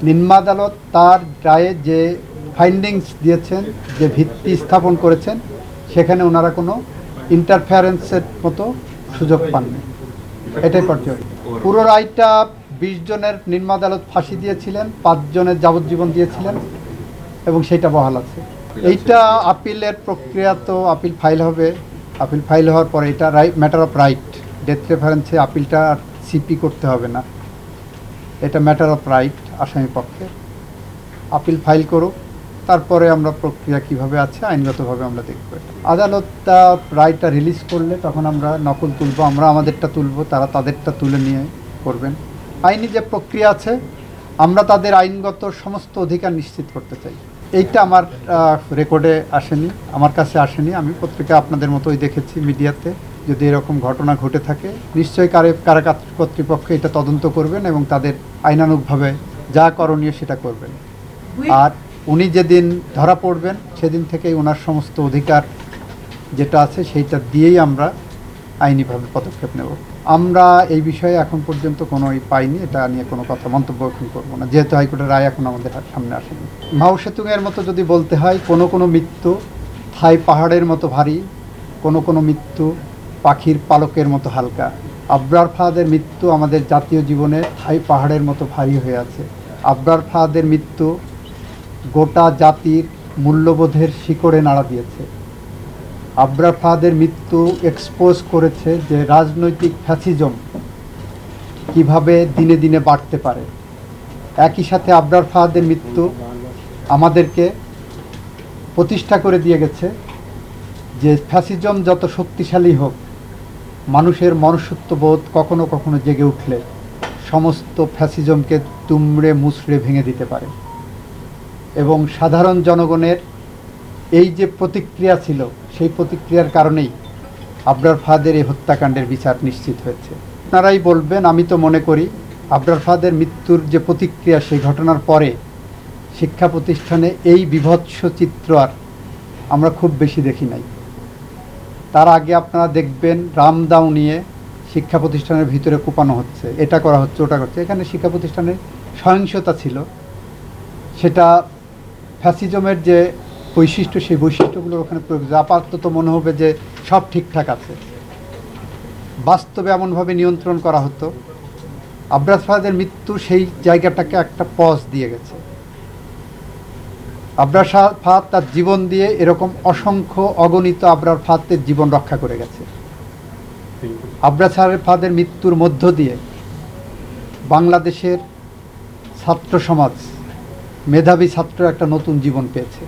নিম্ন আদালত তার রায়ে যে ফাইন্ডিংস দিয়েছেন, যে ভিত্তি স্থাপন করেছেন, সেখানে ওনারা কোনো ইন্টারফারেন্সের মতো সুযোগ পাননি। এটাই পর্যায়ে পুরো রায়টা 20 জনের নিম্ন আদালত ফাঁসি দিয়েছিলেন, 5 জনের যাবজ্জীবন দিয়েছিলেন এবং সেটা বহাল আছে। এইটা আপিলের প্রক্রিয়া, তো আপিল ফাইল হবে। আপিল ফাইল হওয়ার পরে এটা ম্যাটার অফ রাইট, ডেথ রেফারেন্সে আপিলটা আর সিপি করতে হবে না, এটা ম্যাটার অফ রাইট আসামি পক্ষে। আপিল ফাইল করুক, তারপরে আমরা প্রক্রিয়া কিভাবে আছে আইনগতভাবে আমরা দেখব। আদালত রায়টা রিলিজ করলে তখন আমরা নকল তুলব, আমরা আমাদেরটা তুলব, তারা তাদেরটা তুলে নিয়ে করবেন। আইনি যে প্রক্রিয়া আছে, আমরা তাদের আইনগত সমস্ত অধিকার নিশ্চিত করতে চাই। এইটা আমার রেকর্ডে আসেনি, আমার কাছে আসেনি। আমি পত্রিকা আপনাদের মতোই দেখেছি, মিডিয়াতে। যদি এরকম ঘটনা ঘটে থাকে, নিশ্চয়ই কারাগার কর্তৃপক্ষ এটা তদন্ত করবেন এবং তাদের আইনানুগভাবে যা করণীয় সেটা করবেন। আর উনি যেদিন ধরা পড়বেন সেদিন থেকেই ওনার সমস্ত অধিকার যেটা আছে সেইটা দিয়েই আমরা আইনিভাবে পদক্ষেপ নেব। আমরা এই বিষয়ে এখন পর্যন্ত কোনো পাইনি, এটা নিয়ে কোনো কথা মন্তব্য এখন করবো না, যেহেতু হাইকোর্টের রায় এখন আমাদের সামনে আসেনি। মাও সেতুংয়ের মতো যদি বলতে হয়, কোনো মৃত্যু থাই পাহাড়ের মতো ভারী, কোনো মৃত্যু পাখির পালকের মতো হালকা। আবরার ফাহাদের মৃত্যু আমাদের জাতীয় জীবনে থাই পাহাড়ের মতো ভারী হয়ে আছে। আবরার ফাহাদের মৃত্যু গোটা জাতির মূল্যবোধের শিকড়ে নাড়া দিয়েছে। আবরার ফাহাদের মৃত্যু এক্সপোজ করেছে যে রাজনৈতিক ফ্যাসিজম কিভাবে দিনে দিনে বাড়তে পারে। একই সাথে আবরার ফাহাদের মৃত্যু আমাদেরকে প্রতিষ্ঠা করে দিয়ে গেছে যে ফ্যাসিজম যত শক্তিশালী হোক, মানুষের মনুষ্যত্ববোধ কখনো কখনো জেগে উঠলে সমস্ত ফ্যাসিজমকে তুমড়ে মুচড়ে ভেঙে দিতে পারে। এবং সাধারণ জনগণের এই যে প্রতিক্রিয়া ছিল, সেই প্রতিক্রিয়ার কারণেই আবরার ফাহাদের এই হত্যাকাণ্ডের বিচার নিশ্চিত হয়েছে। আপনারাই বলবেন, আমি তো মনে করি আবরার ফাহাদের মৃত্যুর যে প্রতিক্রিয়া, সেই ঘটনার পরে শিক্ষা প্রতিষ্ঠানে এই বিভৎস চিত্র আর আমরা খুব বেশি দেখি নাই। তার আগে আপনারা দেখবেন রামদাও নিয়ে শিক্ষা প্রতিষ্ঠানের ভিতরে কোপানো হচ্ছে, এটা করা হচ্ছে, ওটা করছে। এখানে শিক্ষা প্রতিষ্ঠানের সহিংসতা ছিল, সেটা ফ্যাসিজমের যে বৈশিষ্ট্য, সেই বৈশিষ্ট্যগুলোর ওখানে প্রয়োগ। আপাতত মনে হবে যে সব ঠিকঠাক আছে, বাস্তবে এমনভাবে নিয়ন্ত্রণ করা হতো। আবরার ফাহাদের মৃত্যু সেই জায়গাটাকে একটা পজ দিয়ে গেছে। আবরার ফাহাদ তার জীবন দিয়ে এরকম অসংখ্য অগণিত আবরার ফাহাদের জীবন রক্ষা করে গেছে। আবরার ফাহাদের মৃত্যুর মধ্য দিয়ে বাংলাদেশের ছাত্র সমাজ, মেধাবী ছাত্র একটা নতুন জীবন পেয়েছে।